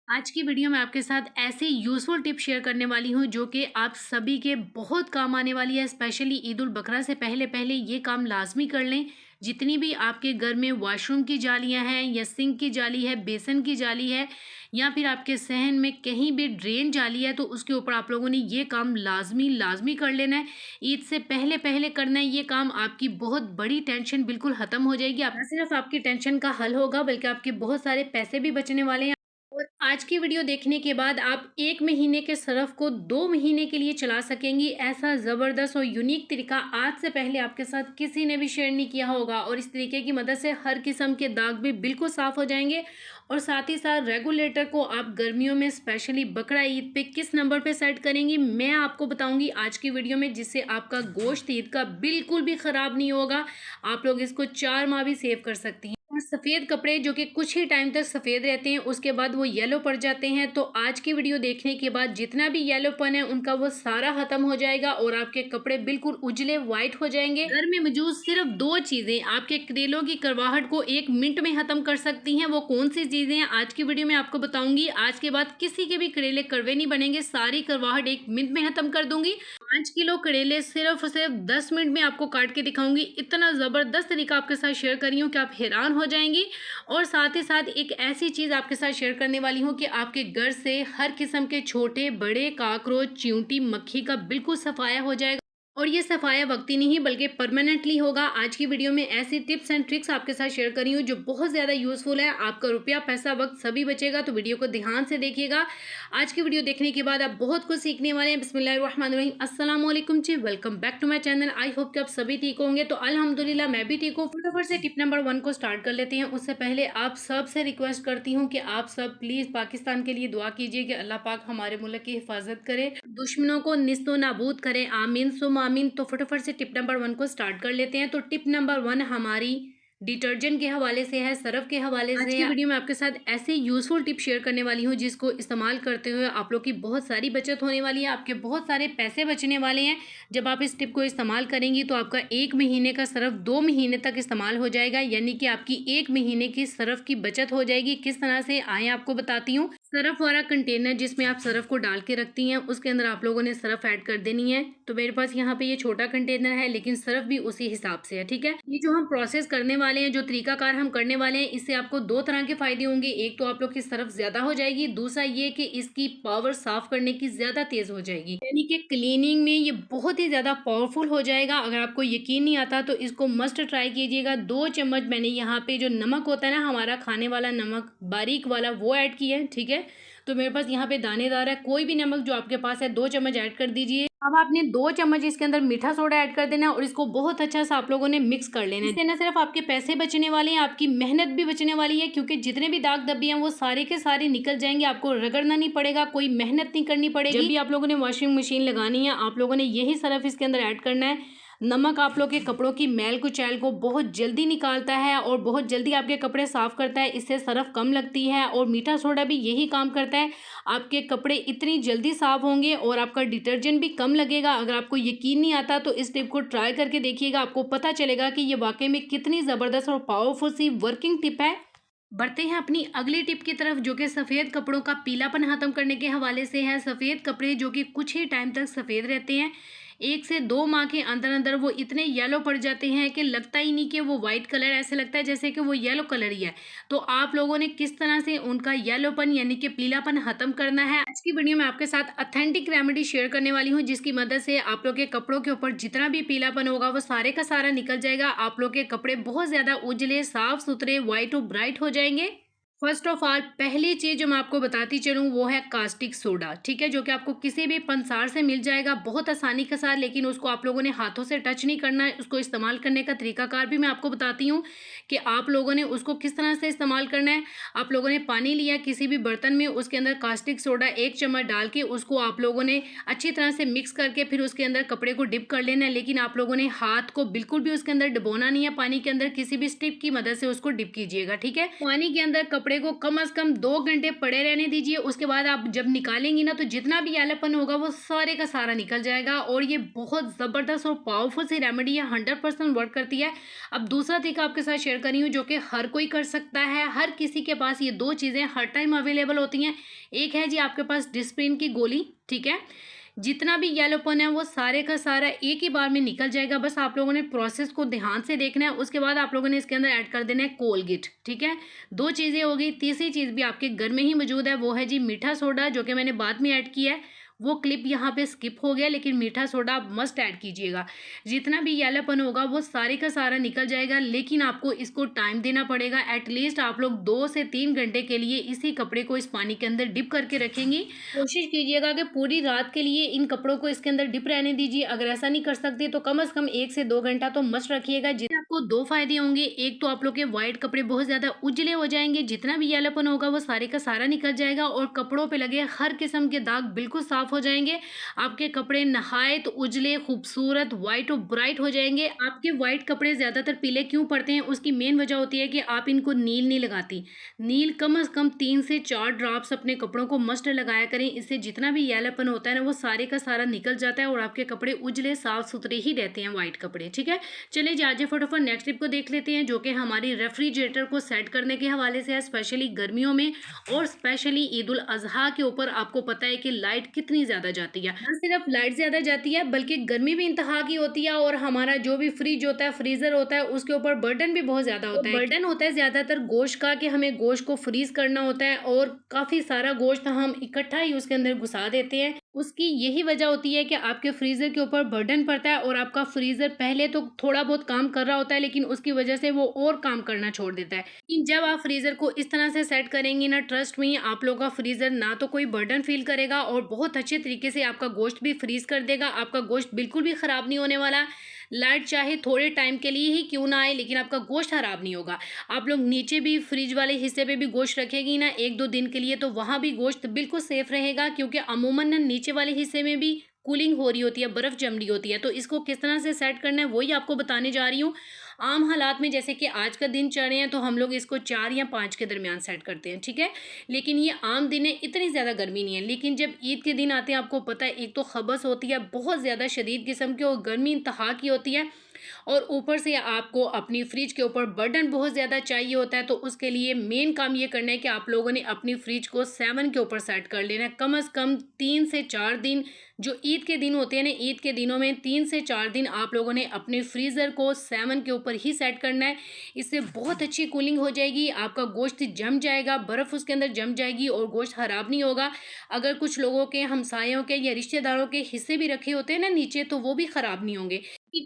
आज की वीडियो में आपके साथ ऐसे यूज़फुल टिप शेयर करने वाली हूँ जो कि आप सभी के बहुत काम आने वाली है। स्पेशली ईद उल बकरा से पहले पहले ये काम लाजमी कर लें। जितनी भी आपके घर में वॉशरूम की जालियाँ हैं या सिंक की जाली है, बेसन की जाली है या फिर आपके सहन में कहीं भी ड्रेन जाली है, तो उसके ऊपर आप लोगों ने ये काम लाजमी लाजमी कर लेना है। ईद से पहले पहले करना है ये काम। आपकी बहुत बड़ी टेंशन बिल्कुल ख़त्म हो जाएगी। आप न सिर्फ आपकी टेंशन का हल होगा बल्कि आपके बहुत सारे पैसे भी बचने वाले हैं। और आज की वीडियो देखने के बाद आप 1 महीने के सरफ़ को 2 महीने के लिए चला सकेंगी। ऐसा ज़बरदस्त और यूनिक तरीका आज से पहले आपके साथ किसी ने भी शेयर नहीं किया होगा और इस तरीके की मदद से हर किस्म के दाग भी बिल्कुल साफ़ हो जाएँगे। और साथ ही साथ रेगुलेटर को आप गर्मियों में स्पेशली बकरा ईद पे किस नंबर पे सेट करेंगी, मैं आपको बताऊँगी आज की वीडियो में, जिससे आपका गोश्त ईद का बिल्कुल भी ख़राब नहीं होगा। आप लोग इसको 4 माह भी सेव कर सकती हैं। और सफ़ेद कपड़े जो कि कुछ ही टाइम तक सफ़ेद रहते हैं, उसके बाद वो येलो पड़ जाते हैं, तो आज की वीडियो देखने के बाद जितना भी येलोपन है उनका वो सारा ख़त्म हो जाएगा और आपके कपड़े बिल्कुल उजले वाइट हो जाएंगे। घर में मौजूद सिर्फ 2 चीज़ें आपके करेलों की करवाहट को 1 मिनट में ख़त्म कर सकती हैं। वो कौन सी चीज़ें हैं आज की वीडियो में आपको बताऊंगी। आज के बाद किसी के भी करेले कड़वे नहीं बनेंगे, सारी करवाहट 1 मिनट में ख़त्म कर दूंगी। 5 किलो करेले सिर्फ और सिर्फ 10 मिनट में आपको काट के दिखाऊंगी। इतना ज़बरदस्त तरीका आपके साथ शेयर कर रही हूँ कि आप हैरान हो जाएंगी। और साथ ही साथ एक ऐसी चीज़ आपके साथ शेयर करने वाली हूँ कि आपके घर से हर किस्म के छोटे बड़े काकरोच, चींटी, मक्खी का बिल्कुल सफाया हो जाएगा। और ये सफाया वक्ती नहीं बल्कि परमानेंटली होगा। आज की वीडियो में ऐसी टिप्स एंड ट्रिक्स आपके साथ शेयर कर रही हूँ जो बहुत ज़्यादा यूज़फुल है। आपका रुपया, पैसा, वक्त सभी बचेगा, तो वीडियो को ध्यान से देखिएगा। आज की वीडियो देखने के बाद आप बहुत कुछ सीखने वाले हैं। बिस्मिल्लाहिर्रहमानिर्रहीम, अस्सलाम वालेकुम जी, welcome back to my channel. I hope कि आप सभी ठीक होंगे। तो अल्हम्दुलिल्लाह मैं भी ठीक हूँ। फटाफट से टिप नंबर 1 को स्टार्ट कर लेते हैं। उससे पहले आप सबसे रिक्वेस्ट करती हूँ कि आप सब प्लीज़ पाकिस्तान के लिए दुआ कीजिए कि अल्लाह पाक हमारे मुल्क की हिफाजत करे, दुश्मनों को निस्तो नाबूद करे, आमीन सुम आमीन। तो फटाफट से टिप नंबर 1 को स्टार्ट कर लेते हैं। तो टिप नंबर 1 हमारी डिटर्जेंट के हवाले से है, सर्फ के हवाले से। आज की वीडियो में आपके साथ ऐसे यूजफुल टिप शेयर करने वाली हूँ जिसको इस्तेमाल करते हुए आप लोग की बहुत सारी बचत होने वाली है, आपके बहुत सारे पैसे बचने वाले हैं। जब आप इस टिप को इस्तेमाल करेंगी तो आपका 1 महीने का सर्फ 2 महीने तक इस्तेमाल हो जाएगा, यानी कि आपकी 1 महीने की सर्फ की बचत हो जाएगी। किस तरह से आए आपको बताती हूँ। सर्फ वाला कंटेनर जिसमें आप सर्फ को डाल के रखती हैं, उसके अंदर आप लोगों ने सर्फ ऐड कर देनी है। तो मेरे पास यहाँ पे ये छोटा कंटेनर है लेकिन सर्फ भी उसी हिसाब से है, ठीक है। ये जो हम प्रोसेस करने वाले हैं, जो तरीकाकार हम करने वाले हैं, इससे आपको 2 तरह के फायदे होंगे। एक तो आप लोग की सर्फ ज्यादा हो जाएगी, दूसरा ये कि इसकी पावर साफ करने की ज्यादा तेज हो जाएगी, यानी कि क्लीनिंग में ये बहुत ही ज्यादा पावरफुल हो जाएगा। अगर आपको यकीन नहीं आता तो इसको मस्ट ट्राई कीजिएगा। 2 चम्मच मैंने यहाँ पे जो नमक होता है ना, हमारा खाने वाला नमक बारीक वाला, वो ऐड किया है, ठीक है। तो मेरे पास यहाँ पे दानेदार है, कोई भी नमक जो आपके पास है 2 चम्मच ऐड कर दीजिए। अब आपने 2 चम्मच इसके अंदर मीठा सोडा ऐड कर देना और इसको बहुत अच्छा सा आप लोगों ने मिक्स कर लेना है। इससे न सिर्फ आपके पैसे बचने वाले हैं, आपकी मेहनत भी बचने वाली है, क्योंकि जितने भी दाग धब्बे हैं वो सारे के सारे निकल जाएंगे। आपको रगड़ना नहीं पड़ेगा, कोई मेहनत नहीं करनी पड़ेगी। जब भी आप लोगों ने वॉशिंग मशीन लगानी है, आप लोगों ने यही सर्फ इसके अंदर ऐड करना है। नमक आप लोग के कपड़ों की मैल कुचैल को बहुत जल्दी निकालता है और बहुत जल्दी आपके कपड़े साफ करता है। इससे सर्फ कम लगती है और मीठा सोडा भी यही काम करता है। आपके कपड़े इतनी जल्दी साफ होंगे और आपका डिटर्जेंट भी कम लगेगा। अगर आपको यकीन नहीं आता तो इस टिप को ट्राई करके देखिएगा, आपको पता चलेगा कि ये वाकई में कितनी ज़बरदस्त और पावरफुल सी वर्किंग टिप है। बढ़ते हैं अपनी अगली टिप की तरफ, जो कि सफ़ेद कपड़ों का पीलापन खत्म करने के हवाले से है। सफ़ेद कपड़े जो कि कुछ ही टाइम तक सफ़ेद रहते हैं, 1 से 2 माह के अंदर अंदर वो इतने येलो पड़ जाते हैं कि लगता ही नहीं कि वो वाइट कलर, ऐसे लगता है जैसे कि वो येलो कलर ही है। तो आप लोगों ने किस तरह से उनका येलोपन यानी कि पीलापन खत्म करना है, आज की वीडियो में आपके साथ ऑथेंटिक रेमेडी शेयर करने वाली हूँ, जिसकी मदद से आप लोग के कपड़ों के ऊपर जितना भी पीलापन होगा वो सारे का सारा निकल जाएगा। आप लोग के कपड़े बहुत ज़्यादा उजले, साफ सुथरे, वाइट और ब्राइट हो जाएंगे। फर्स्ट ऑफ ऑल पहली चीज़ जो मैं आपको बताती चलूँ वो है कास्टिक सोडा, ठीक है, जो कि आपको किसी भी पंसार से मिल जाएगा बहुत आसानी के साथ। लेकिन उसको आप लोगों ने हाथों से टच नहीं करना है। उसको इस्तेमाल करने का तरीकाकार भी मैं आपको बताती हूँ कि आप लोगों ने उसको किस तरह से इस्तेमाल करना है। आप लोगों ने पानी लिया किसी भी बर्तन में, उसके अंदर कास्टिक सोडा 1 चम्मच डाल के उसको आप लोगों ने अच्छी तरह से मिक्स करके फिर उसके अंदर कपड़े को डिप कर लेना है। लेकिन आप लोगों ने हाथ को बिल्कुल भी उसके अंदर डुबोना नहीं है, पानी के अंदर किसी भी स्टिक की मदद से उसको डिप कीजिएगा, ठीक है। पानी के अंदर कपड़े को कम से कम 2 घंटे पड़े रहने दीजिए। उसके बाद आप जब निकालेंगी ना, तो जितना भी यैलापन होगा वो सारे का सारा निकल जाएगा और ये बहुत ज़बरदस्त और पावरफुल सी रेमेडी है, 100% वर्क करती है। अब दूसरा तरीका आपके साथ शेयर कर रही हूँ जो कि हर कोई कर सकता है, हर किसी के पास ये 2 चीज़ें हर टाइम अवेलेबल होती हैं। एक है जी आपके पास डिस्प्रिन की गोली, ठीक है? जितना भी येलोपन है वो सारे का सारा एक ही बार में निकल जाएगा। बस आप लोगों ने प्रोसेस को ध्यान से देखना है। उसके बाद आप लोगों ने इसके अंदर ऐड कर देना है कोलगेट, ठीक है? 2 चीज़ें हो गई। तीसरी चीज़ भी आपके घर में ही मौजूद है, वो है जी मीठा सोडा, जो कि मैंने बाद में ऐड किया है। वो क्लिप यहाँ पे स्किप हो गया, लेकिन मीठा सोडा आप मस्ट ऐड कीजिएगा। जितना भी येलोपन होगा वो सारे का सारा निकल जाएगा, लेकिन आपको इसको टाइम देना पड़ेगा। एटलीस्ट आप लोग 2 से 3 घंटे के लिए इसी कपड़े को इस पानी के अंदर डिप करके रखेंगी। कोशिश कीजिएगा कि पूरी रात के लिए इन कपड़ों को इसके अंदर डिप रहने दीजिए। अगर ऐसा नहीं कर सकते तो कम से कम 1 से 2 घंटा तो मस्ट रखिएगा। जिससे आपको 2 फायदे होंगे। एक तो आप लोग के व्हाइट कपड़े बहुत ज़्यादा उजले हो जाएंगे, जितना भी येलोपन होगा वो सारे का सारा निकल जाएगा और कपड़ों पे लगे हर किस्म के दाग बिल्कुल साफ हो जाएंगे। आपके कपड़े नहायत उजले, खूबसूरत, व्हाइट और ब्राइट हो जाएंगे। आपके व्हाइट कपड़े ज़्यादातर पीले क्यों पड़ते हैं, उसकी मेन वजह होती है कि आप इनको नील नहीं लगाती। नील कम से कम 3 से 4 ड्रॉप्स अपने कपड़ों को मस्ट लगाया करें। इससे जितना भी येलापन होता है ना वो सारे का सारा निकल जाता है और आपके कपड़े उजले साफ सुथरे ही रहते हैं, व्हाइट कपड़े, ठीक है? चलिए जी आज फटाफट नेक्स्ट टिप को देख लेते हैं, जो कि हमारी रेफ्रिजरेटर को सेट करने के हवाले से है, स्पेशली गर्मियों में और स्पेशली ईद उल अजहा के ऊपर। आपको पता है कि लाइट कितनी ज़्यादा जाती है, ना सिर्फ लाइट ज़्यादा जाती है बल्कि गर्मी भी इंतहा की होती है और हमारा जो भी फ्रिज होता है, फ्रीज़र होता है, उसके ऊपर बर्डन भी बहुत ज़्यादा होता है। बर्डन होता है ज़्यादातर गोश्त का कि हमें गोश्त को फ्रीज़ करना होता है और काफ़ी सारा गोश्त हम इकट्ठा ही उसके अंदर घुसा देते हैं। उसकी यही वजह होती है कि आपके फ्रीज़र के ऊपर बर्डन पड़ता है और आपका फ्रीज़र पहले तो थोड़ा बहुत काम कर रहा होता है, लेकिन उसकी वजह से वो और काम करना छोड़ देता है। लेकिन जब आप फ्रीज़र को इस तरह से सेट करेंगी ना, ट्रस्ट मी, आप लोगों का फ्रीज़र ना तो कोई बर्डन फील करेगा और बहुत अच्छे तरीके से आपका गोश्त भी फ्रीज़ कर देगा। आपका गोश्त बिल्कुल भी ख़राब नहीं होने वाला। लाइट चाहे थोड़े टाइम के लिए ही क्यों ना आए, लेकिन आपका गोश्त खराब नहीं होगा। आप लोग नीचे भी फ्रिज वाले हिस्से पे भी गोश्त रखेगी ना 1-2 दिन के लिए, तो वहाँ भी गोश्त बिल्कुल सेफ रहेगा, क्योंकि अमूमन ना नीचे वाले हिस्से में भी कूलिंग हो रही होती है, बर्फ़ जम रही होती है। तो इसको किस तरह से सेट करना है वही आपको बताने जा रही हूँ। आम हालात में जैसे कि आज का दिन चढ़ रहे हैं तो हम लोग इसको 4 या 5 के दरमियान सेट करते हैं, ठीक है? लेकिन ये आम दिन है, इतनी ज़्यादा गर्मी नहीं है। लेकिन जब ईद के दिन आते हैं, आपको पता है एक तो खबस होती है बहुत ज़्यादा शदीद किस्म की और गर्मी इंतहा की होती है और ऊपर से आपको अपनी फ्रिज के ऊपर बर्डन बहुत ज़्यादा चाहिए होता है। तो उसके लिए मेन काम ये करना है कि आप लोगों ने अपनी फ्रिज को 7 के ऊपर सेट कर लेना है। कम से कम 3 से 4 दिन, जो ईद के दिन होते हैं ना, ईद के दिनों में 3 से 4 दिन आप लोगों ने अपने फ्रीज़र को 7 के ऊपर ही सेट करना है। इससे बहुत अच्छी कूलिंग हो जाएगी, आपका गोश्त जम जाएगा, बर्फ़ उसके अंदर जम जाएगी और गोश्त ख़राब नहीं होगा। अगर कुछ लोगों के, हमसायों के या रिश्तेदारों के हिस्से भी रखे होते हैं ना नीचे, तो वो भी ख़राब नहीं होंगे।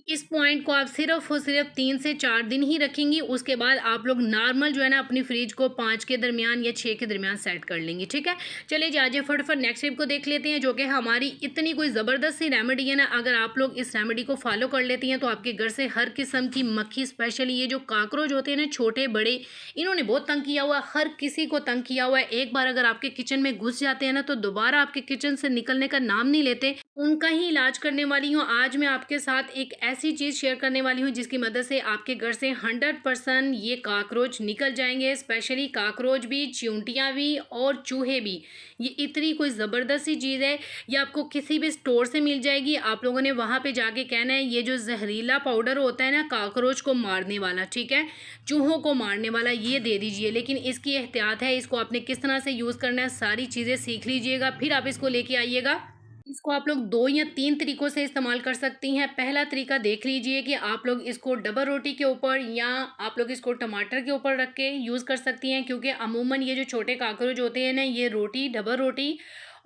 इस पॉइंट को आप सिर्फ और सिर्फ 3 से 4 दिन ही रखेंगी। उसके बाद आप लोग नॉर्मल जो है ना अपनी फ्रिज को 5 के दरमियान या 6 के दरमियान सेट कर लेंगी, ठीक है? चलिए जी आज फटाफट नेक्स्ट टिप को देख लेते हैं, जो कि हमारी इतनी कोई ज़बरदस्त सी रेमेडी है ना। अगर आप लोग इस रेमेडी को फॉलो कर लेती हैं तो आपके घर से हर किस्म की मक्खी, स्पेशली ये जो काकरोच होते हैं ना छोटे बड़े, इन्होंने बहुत तंग किया हुआ है, हर किसी को तंग किया हुआ है। एक बार अगर आपके किचन में घुस जाते हैं ना तो दोबारा आपके किचन से निकलने का नाम नहीं लेते। उनका ही इलाज करने वाली हूँ। आज मैं आपके साथ एक ऐसी चीज़ शेयर करने वाली हूँ जिसकी मदद से आपके घर से 100% ये काकरोच निकल जाएंगे। स्पेशली काकरोच भी, चींटियाँ भी और चूहे भी। ये इतनी कोई ज़बरदस्त सी चीज़ है, ये आपको किसी भी स्टोर से मिल जाएगी। आप लोगों ने वहाँ पे जाके कहना है ये जो जहरीला पाउडर होता है ना काकरोच को मारने वाला, ठीक है, चूहों को मारने वाला, ये दे दीजिए। लेकिन इसकी एहतियात है, इसको आपने किस तरह से यूज़ करना है सारी चीज़ें सीख लीजिएगा, फिर आप इसको लेके आइएगा। इसको आप लोग 2 या 3 तरीकों से इस्तेमाल कर सकती हैं। पहला तरीका देख लीजिए कि आप लोग इसको डबल रोटी के ऊपर या आप लोग इसको टमाटर के ऊपर रख के यूज़ कर सकती हैं, क्योंकि अमूमन ये जो छोटे काकरोच होते हैं ना, ये रोटी, डबल रोटी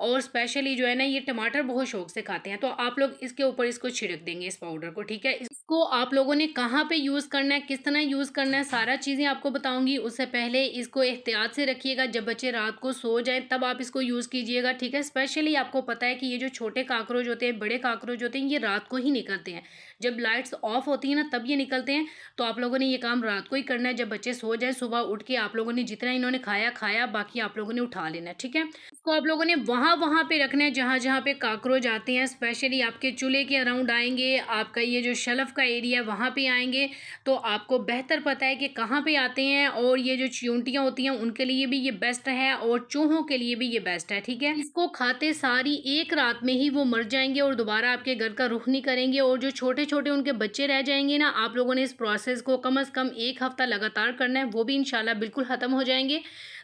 और स्पेशली जो है ना ये टमाटर बहुत शौक से खाते हैं। तो आप लोग इसके ऊपर इसको छिड़क देंगे इस पाउडर को, ठीक है? इसको आप लोगों ने कहाँ पे यूज़ करना है, किस तरह यूज़ करना है, सारा चीज़ें आपको बताऊँगी। उससे पहले इसको एहतियात से रखिएगा, जब बच्चे रात को सो जाएँ तब आप इसको यूज़ कीजिएगा, ठीक है? स्पेशली आपको पता है कि ये जो छोटे काकरोच होते हैं, बड़े काकरोच होते हैं, ये रात को ही निकलते हैं। जब लाइट्स ऑफ होती हैं ना तब ये निकलते हैं। तो आप लोगों ने ये काम रात को ही करना है, जब बच्चे सो जाए सुबह उठ के आप लोगों ने जितना इन्होंने खाया, बाकी आप लोगों ने उठा लेना है, ठीक है? इसको आप लोगों ने वहाँ वहाँ पे रखना है जहाँ पे कॉकरोच आते हैं, स्पेशली आपके चूल्हे के अराउंड आएँगे, आपका ये जो शेल्फ़ का एरिया है वहाँ पे आएँगे, तो आपको बेहतर पता है कि कहाँ पे आते हैं, और ये जो चींटियाँ होती हैं उनके लिए भी ये बेस्ट है और चूहों के लिए भी ये बेस्ट है, ठीक है? इसको खाते सारी एक रात में ही वो मर जाएँगे और दोबारा आपके घर का रुख नहीं करेंगे, और जो छोटे-छोटे उनके बच्चे रह जाएँगे ना, आप लोगों ने इस प्रोसेस को कम से कम 1 हफ़्ता लगातार करना है, वो भी इंशाल्लाह बिल्कुल ख़त्म हो जाएँगे।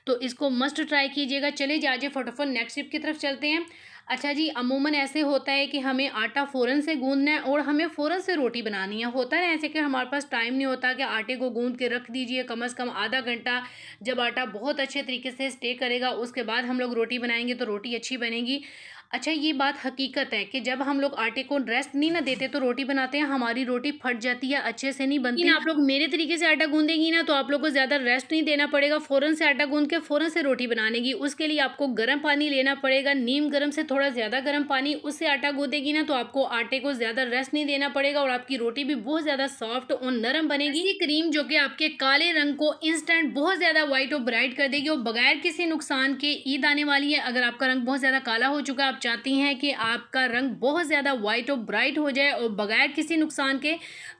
तो इसको मस्ट ट्राई कीजिएगा। चलिए जाइए फटाफट नेक्स्ट टिप की तरफ चलते हैं। अच्छा जी, अमूमन ऐसे होता है कि हमें आटा फ़ौरन से गूँदना है और हमें फ़ौरन से रोटी बनानी है। होता है ना ऐसे कि हमारे पास टाइम नहीं होता कि आटे को गूँद के रख दीजिए कम से कम आधा घंटा, जब आटा बहुत अच्छे तरीके से स्टे करेगा उसके बाद हम लोग रोटी बनाएँगे तो रोटी अच्छी बनेगी। अच्छा, ये बात हकीकत है कि जब हम लोग आटे को रेस्ट नहीं ना देते तो रोटी बनाते हैं, हमारी रोटी फट जाती है, अच्छे से नहीं बनती। लेकिन आप लोग मेरे तरीके से आटा गूँधेंगी ना तो आप लोग को ज़्यादा रेस्ट नहीं देना पड़ेगा, फ़ौरन से आटा गूँध के फ़ौरन से रोटी बनाने की। उसके लिए आपको गर्म पानी लेना पड़ेगा, नीम गर्म से थोड़ा ज़्यादा गर्म पानी, उससे आटा गूँधेगी ना तो आपको आटे को ज़्यादा रेस्ट नहीं देना पड़ेगा और आपकी रोटी भी बहुत ज़्यादा सॉफ्ट और नरम बनेगी। ऐसी क्रीम जो कि आपके काले रंग को इंस्टेंट बहुत ज़्यादा व्हाइट और ब्राइट कर देगी और बगैर किसी नुकसान के ईद आने वाली है। अगर आपका रंग बहुत ज़्यादा काला हो चुका है, आप चाहती हैं कि आपका रंग बहुत ज़्यादा वाइट और ब्राइट हो जाए और बगैर किसी नुकसान के,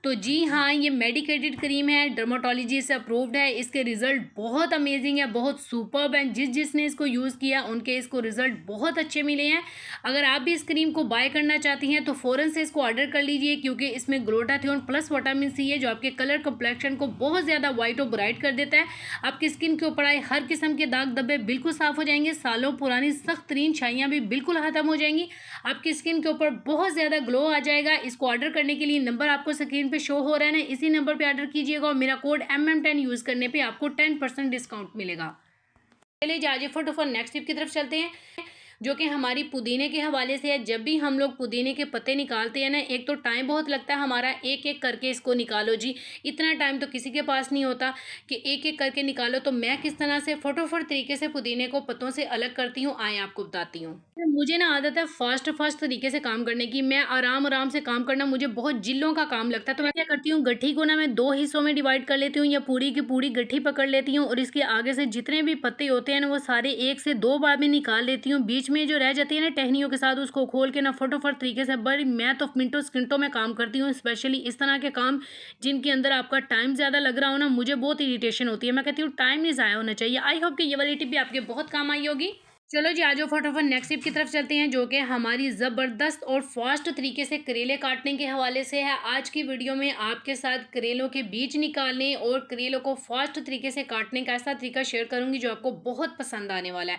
तो जी हाँ, ये मेडिकेटेड क्रीम है, डर्माटोलॉजी से अप्रूव्ड है। इसके रिज़ल्ट बहुत अमेजिंग है, बहुत सुपर्ब हैं। जिसने इसको यूज़ किया उनके इसको रिज़ल्ट बहुत अच्छे मिले हैं। अगर आप भी इस क्रीम को बाय करना चाहती हैं तो फ़ौरन से इसको ऑर्डर कर लीजिए, क्योंकि इसमें ग्लूटाथियोन प्लस विटामिन सी है जो आपके कलर कंप्लेक्शन को बहुत ज़्यादा वाइट और ब्राइट कर देता है। आपकी स्किन के ऊपर आए हर किस्म के दाग धब्बे बिल्कुल साफ़ हो जाएंगे, सालों पुरानी सख्त तरीन छाइयाँ भी बिल्कुल ख़त्म हो जाएंगी, आपकी स्किन के ऊपर बहुत ज़्यादा ग्लो आ जाएगा। इसको ऑर्डर करने के लिए नंबर आपको स्क्रीन पे शो हो रहा है ना, इसी नंबर पे ऑर्डर कीजिएगा और मेरा कोड MM10 यूज़ करने पे आपको 10% डिस्काउंट मिलेगा। चलिए जाइए फटाफट नेक्स्ट टिप की तरफ चलते हैं, जो कि हमारी पुदीने के हवाले से है। जब भी हम लोग पुदीने के पत्ते निकालते हैं ना, एक तो टाइम बहुत लगता है हमारा, एक एक करके इसको निकालो जी, इतना टाइम तो किसी के पास नहीं होता कि एक एक करके निकालो। तो मैं किस तरह से फटाफट तरीके से पुदीने को पत्तों से अलग करती हूँ, आए आपको बताती हूँ। मुझे ना आदत है फास्ट तरीके से काम करने की, मैं आराम से काम करना मुझे बहुत जिल्लों का काम लगता है। तो मैं क्या करती हूँ, गट्ठी को ना मैं 2 हिस्सों में डिवाइड कर लेती हूँ या पूरी की पूरी गट्ठी पकड़ लेती हूँ और इसके आगे से जितने भी पत्ते होते हैं ना वो सारे 1 से 2 बार में निकाल लेती हूँ। बीच में जो रह जाती है ना टहनियों के साथ, उसको खोल के ना फटाफट तरीके से, बड़ी मैं तो मिनटों सेकंडों में काम करती हूँ। स्पेशली इस तरह के काम जिनके अंदर आपका टाइम ज़्यादा लग रहा हो ना, मुझे बहुत इरिटेशन होती है। मैं कहती हूँ टाइम नहीं ज़ाया होना चाहिए। आई होप कि ये वाली टिप भी आपके बहुत काम आई होगी। चलो जी, आ जाओ फटाफट नेक्स्ट टिप की तरफ चलते हैं, जो कि हमारी ज़बरदस्त और फास्ट तरीके से करेले काटने के हवाले से है। आज की वीडियो में आपके साथ करेलों के बीज निकालने और करेलों को फास्ट तरीके से काटने का ऐसा तरीका शेयर करूंगी जो आपको बहुत पसंद आने वाला है।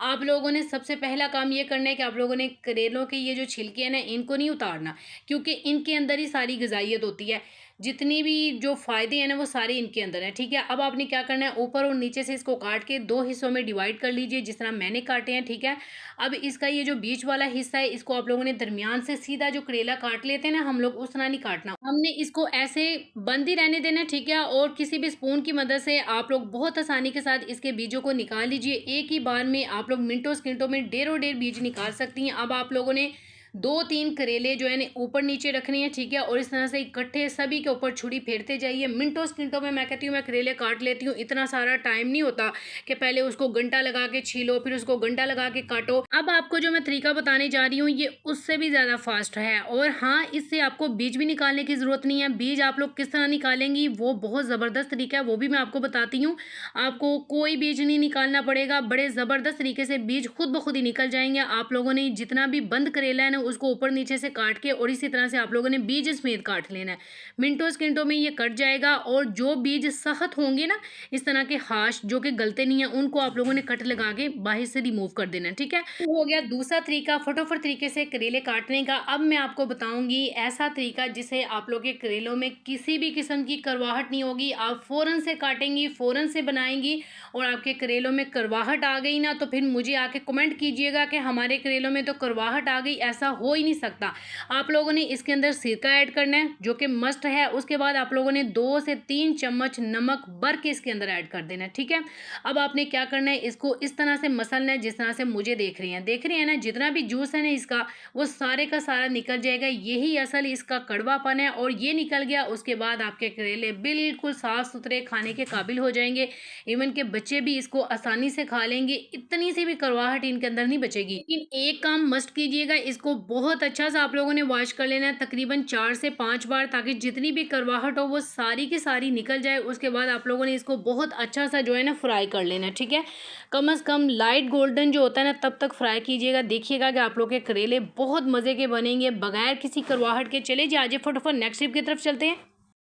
आप लोगों ने सबसे पहला काम ये करना है कि आप लोगों ने करेलों के ये जो छिलके हैं ना, इनको नहीं उतारना, क्योंकि इनके अंदर ही सारी ग़िज़ाइयत होती है। जितनी भी जो फ़ायदे हैं ना वो सारे इनके अंदर हैं, ठीक है। अब आपने क्या करना है, ऊपर और नीचे से इसको काट के 2 हिस्सों में डिवाइड कर लीजिए, जिस तरह मैंने काटे हैं, ठीक है। अब इसका ये जो बीच वाला हिस्सा है, इसको आप लोगों ने दरमियान से सीधा जो करेला काट लेते हैं ना हम लोग, उस तरह नहीं काटना। हमने इसको ऐसे बंद ही रहने देना, ठीक है। और किसी भी स्पून की मदद से आप लोग बहुत आसानी के साथ इसके बीजों को निकाल लीजिए। एक ही बार में आप लोग मिनटों सेकंडों में ढेरों ढेर बीज निकाल सकती हैं। अब आप लोगों ने 2-3 करेले जो है ना ऊपर नीचे रखने हैं, ठीक है। और इस तरह से इकट्ठे सभी के ऊपर छुरी फेरते जाइए। मिनटों सेकंडों में मैं कहती हूँ मैं करेले काट लेती हूँ। इतना सारा टाइम नहीं होता कि पहले उसको घंटा लगा के छीलो, फिर उसको घंटा लगा के काटो। अब आपको जो मैं तरीका बताने जा रही हूँ ये उससे भी ज़्यादा फास्ट है। और हाँ, इससे आपको बीज भी निकालने की ज़रूरत नहीं है। बीज आप लोग किस तरह निकालेंगी वो बहुत ज़बरदस्त तरीका है, वो भी मैं आपको बताती हूँ। आपको कोई बीज नहीं निकालना पड़ेगा, बड़े ज़बरदस्त तरीके से बीज खुद ब खुद ही निकल जाएंगे। आप लोगों ने जितना भी बंद करेला है ना उसको ऊपर नीचे से काट के और इसी तरह से आप लोगों ने बीज समेत काट लेना है। मिनटों सेकंडों में ये कट जाएगा। और जो बीज सख्त होंगे ना, इस तरह के हाश जो कि गलते नहीं है, उनको आप लोगों ने कट लगा के बाहर से रिमूव कर देना है, ठीक है। तो हो गया दूसरा तरीका फटाफट तरीके से करेले काटने का। अब मैं आपको बताऊंगी ऐसा तरीका जिसे आप लोग के करेलों में किसी भी किस्म की करवाहट नहीं होगी। आप फ़ौरन से काटेंगी, फ़ौरन से बनाएंगी और आपके करेलों में करवाहट आ गई ना, तो फिर मुझे आके कमेंट कीजिएगा कि हमारे करेलों में तो करवाहट आ गई। ऐसा हो ही नहीं सकता। आप लोगों ने इसके अंदर सिरका ऐड करना है जो कि मस्ट है। उसके बाद आप लोगों ने 2 से 3 चम्मच नमक भर के इसके अंदर ऐड कर देना है, ठीक है। अब आपने क्या करना है, इसको इस तरह से मसलना है जिस तरह से मुझे देख रही हैं ना, जितना भी जूस है ना इसका, वो सारे का सारा निकल जाएगा। यही असल इसका कड़वापन है, और ये निकल गया उसके बाद आपके करेले बिल्कुल साफ सुथरे खाने के काबिल हो जाएंगे। इवन के बच्चे भी इसको आसानी से खा लेंगे, इतनी सी भी कड़वाहट इनके अंदर नहीं बचेगी। लेकिन एक काम मस्ट कीजिएगा, इसको बहुत अच्छा सा आप लोगों ने वॉश कर लेना है तकरीबन 4 से 5 बार, ताकि जितनी भी कड़वाहट हो वो सारी की सारी निकल जाए। उसके बाद आप लोगों ने इसको बहुत अच्छा सा जो है ना फ्राई कर लेना है, ठीक है। कम से कम लाइट गोल्डन जो होता है ना तब तक फ्राई कीजिएगा। देखिएगा कि आप लोग के करेले बहुत मज़े के बनेंगे बगैर किसी करवाहट के। चले जी आज फटाफट नेक्स्ट टिप की तरफ चलते हैं।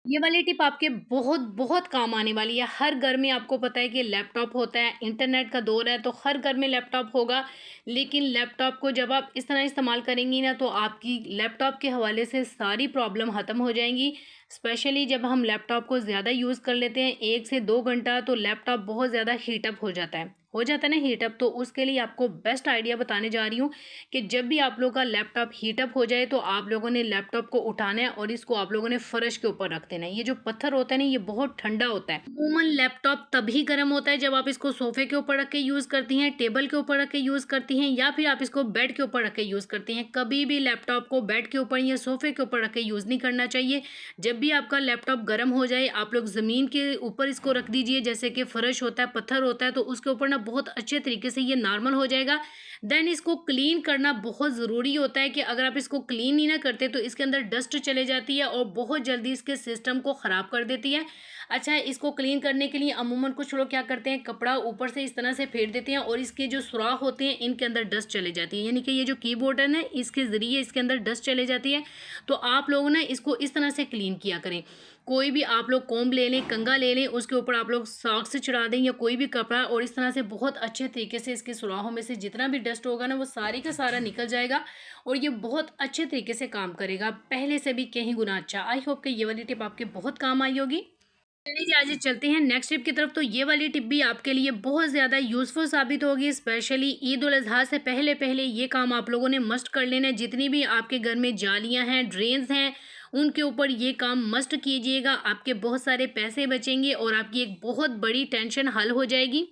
ये वाली टिप आपके बहुत बहुत काम आने वाली है। हर घर में आपको पता है कि लैपटॉप होता है, इंटरनेट का दौर है, तो हर घर में लैपटॉप होगा। लेकिन लैपटॉप को जब आप इस तरह इस्तेमाल करेंगी ना, तो आपकी लैपटॉप के हवाले से सारी प्रॉब्लम ख़त्म हो जाएंगी। स्पेशली जब हम लैपटॉप को ज़्यादा यूज़ कर लेते हैं 1 से 2 घंटा, तो लैपटॉप बहुत ज़्यादा हीटअप हो जाता है ना हीटअप। तो उसके लिए आपको बेस्ट आइडिया बताने जा रही हूँ कि जब भी आप लोगों का लैपटॉप हीटअप हो जाए, तो आप लोगों ने लैपटॉप को उठाना है और इसको आप लोगों ने फर्श के ऊपर रख देना है। ये जो पत्थर होता है ना, ये बहुत ठंडा होता है। अमूमन लैपटॉप तभी गर्म होता है जब आप इसको सोफे के ऊपर रख के यूज़ करती हैं, टेबल के ऊपर रख के यूज़ करती हैं, या फिर आप इसको बेड के ऊपर रख के यूज़ करती हैं। कभी भी लैपटॉप को बेड के ऊपर या सोफे के ऊपर रख के यूज़ नहीं करना चाहिए। जब भी आपका लैपटॉप गर्म हो जाए, आप लोग ज़मीन के ऊपर इसको रख दीजिए, जैसे कि फर्श होता है, पत्थर होता है, तो उसके ऊपर ना बहुत अच्छे तरीके से ये नॉर्मल हो जाएगा। देन इसको क्लीन करना बहुत ज़रूरी होता है कि अगर आप इसको क्लीन नहीं ना करते तो इसके अंदर डस्ट चले जाती है और बहुत जल्दी इसके सिस्टम को ख़राब कर देती है। अच्छा, इसको क्लीन करने के लिए अमूमन कुछ लोग क्या करते हैं, कपड़ा ऊपर से इस तरह से फेर देते हैं और इसके जो सुराख होते हैं इनके अंदर डस्ट चले जाती है, यानी कि ये जो कीबोर्ड है ना इसके ज़रिए इसके अंदर डस्ट चले जाती है। तो आप लोग ना इसको इस तरह से क्लीन किया करें। कोई भी आप लोग कोम्ब ले लें, कंघा ले लें, उसके ऊपर आप लोग सॉक्स चढ़ा दें या कोई भी कपड़ा, और इस तरह से बहुत अच्छे तरीके से इसके सुराखों में से जितना भी डस्ट होगा ना वो सारी का सारा निकल जाएगा और ये बहुत अच्छे तरीके से काम करेगा, पहले से भी कहीं गुना अच्छा। आई होप कि ये वाली टिप आपके बहुत काम आई होगी। चलिए आज चलते हैं नेक्स्ट टिप की तरफ। तो ये वाली टिप भी आपके लिए बहुत ज़्यादा यूज़फुल साबित होगी। स्पेशली ईद उल अज़हा से पहले पहले ये काम आप लोगों ने मस्ट कर लेना है। जितनी भी आपके घर में जालियां हैं, ड्रेन्स हैं, उनके ऊपर ये काम मस्ट कीजिएगा। आपके बहुत सारे पैसे बचेंगे और आपकी एक बहुत बड़ी टेंशन हल हो जाएगी।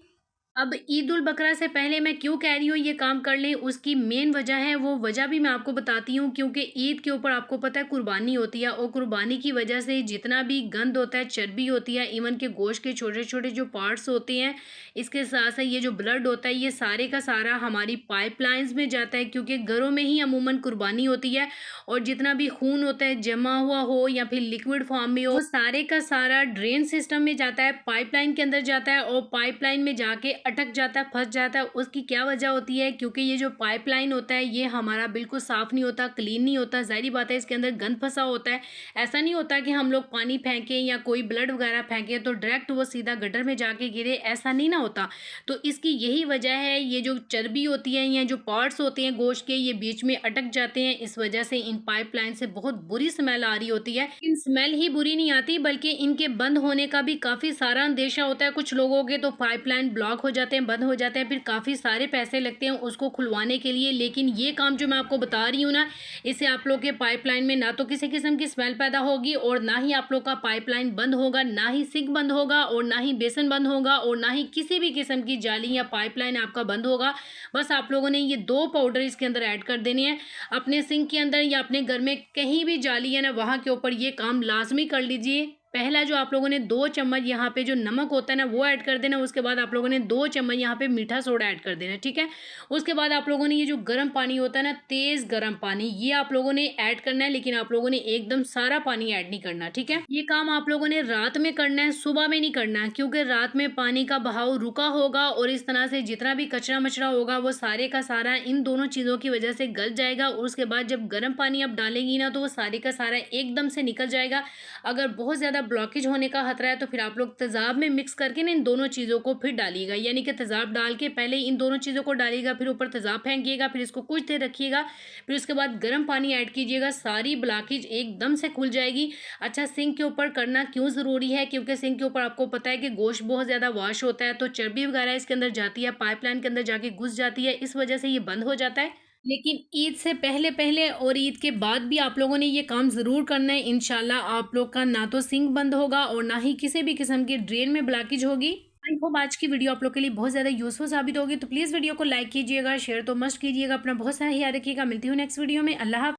अब ईद उल बकरा से पहले मैं क्यों कह रही हूँ ये काम कर लें, उसकी मेन वजह है, वो वजह भी मैं आपको बताती हूँ। क्योंकि ईद के ऊपर आपको पता है कुर्बानी होती है, और कुर्बानी की वजह से जितना भी गंद होता है, चर्बी होती है, इवन के गोश्त के छोटे छोटे जो पार्ट्स होते हैं, इसके साथ साथ ये जो ब्लड होता है, ये सारे का सारा हमारी पाइपलाइंस में जाता है। क्योंकि घरों में ही अमूमन कुर्बानी होती है, और जितना भी खून होता है जमा हुआ हो या फिर लिक्विड फॉर्म में हो, वो सारे का सारा ड्रेन सिस्टम में जाता है, पाइपलाइन के अंदर जाता है, और पाइपलाइन में जाके अटक जाता है, फंस जाता है। उसकी क्या वजह होती है, क्योंकि ये जो पाइपलाइन होता है ये हमारा बिल्कुल साफ़ नहीं होता, क्लीन नहीं होता। ज़ाहिर बात है इसके अंदर गंद फंसा होता है। ऐसा नहीं होता कि हम लोग पानी फेंकें या कोई ब्लड वगैरह फेंकें तो डायरेक्ट वो सीधा गटर में जाके गिरे, ऐसा नहीं ना होता। तो इसकी यही वजह है, ये जो चर्बी होती है या जो पार्ट्स होते हैं गोश्त के, ये बीच में अटक जाते हैं। इस वजह से इन पाइपलाइन से बहुत बुरी स्मेल आ रही होती है। इन स्मेल ही बुरी नहीं आती, बल्कि इनके बंद होने का भी काफ़ी सारा अंदेशा होता है कुछ लोगों के। तो पाइपलाइन ब्लॉक हो जाते हैं, बंद हो जाते हैं, फिर काफ़ी सारे पैसे लगते हैं उसको खुलवाने के लिए। लेकिन ये काम जो मैं आपको बता रही हूँ ना, इससे आप लोग के पाइपलाइन में ना तो किसी किस्म की स्मेल पैदा होगी, और ना ही आप लोग का पाइपलाइन बंद होगा, ना ही सिंक बंद होगा, और ना ही बेसन बंद होगा, और ना ही किसी भी किस्म की जाली या पाइपलाइन आपका बंद होगा। बस आप लोगों ने ये 2 पाउडर इसके अंदर ऐड कर देने हैं। अपने सिंक के अंदर या अपने घर में कहीं भी जाली है ना, वहाँ के ऊपर ये काम लाजमी कर लीजिए। पहला जो आप लोगों ने 2 चम्मच यहाँ पे जो नमक होता है ना वो ऐड कर देना। उसके बाद आप लोगों ने 2 चम्मच यहाँ पे मीठा सोडा ऐड कर देना, ठीक है। उसके बाद आप लोगों ने ये जो गर्म पानी होता है ना, तेज़ गर्म पानी, ये आप लोगों ने ऐड करना है। लेकिन आप लोगों ने एकदम सारा पानी ऐड नहीं करना, ठीक है। ये काम आप लोगों ने रात में करना है, सुबह में नहीं करना है, क्योंकि रात में पानी का बहाव रुका होगा और इस तरह से जितना भी कचरा मचरा होगा वो सारे का सारा इन दोनों चीज़ों की वजह से गल जाएगा। और उसके बाद जब गर्म पानी आप डालेंगी ना, तो वो सारे का सारा एकदम से निकल जाएगा। अगर बहुत ज़्यादा ब्लॉकेज होने का खतरा है तो फिर आप लोग तेज़ाब में मिक्स करके ना इन दोनों चीज़ों को फिर डालिएगा। यानी कि तेज़ाब डाल के पहले इन दोनों चीज़ों को डालिएगा, फिर ऊपर तेज़ाब फेंकिएगा, फिर इसको कुछ देर रखिएगा, फिर उसके बाद गर्म पानी ऐड कीजिएगा। सारी ब्लॉकेज एकदम से खुल जाएगी। अच्छा, सिंक के ऊपर करना क्यों ज़रूरी है, क्योंकि सिंक के ऊपर आपको पता है कि गोश्त बहुत ज़्यादा वॉश होता है, तो चर्बी वगैरह इसके अंदर जाती है, पाइपलाइन के अंदर जाके घुस जाती है, इस वजह से ये बंद हो जाता है। लेकिन ईद से पहले-पहले और ईद के बाद भी आप लोगों ने ये काम ज़रूर करना है। इंशाल्लाह आप लोग का ना तो सिंक बंद होगा और ना ही किसी भी किस्म की ड्रेन में ब्लॉकेज होगी। आई होप आज की वीडियो आप लोग के लिए बहुत ज़्यादा यूज़फुल साबित होगी। तो प्लीज़ वीडियो को लाइक कीजिएगा, शेयर तो मस्ट कीजिएगा। अपना बहुत सारा ख्याल रखिएगा। मिलती हूँ नेक्स्ट वीडियो में। अल्लाह हाफ़िज़।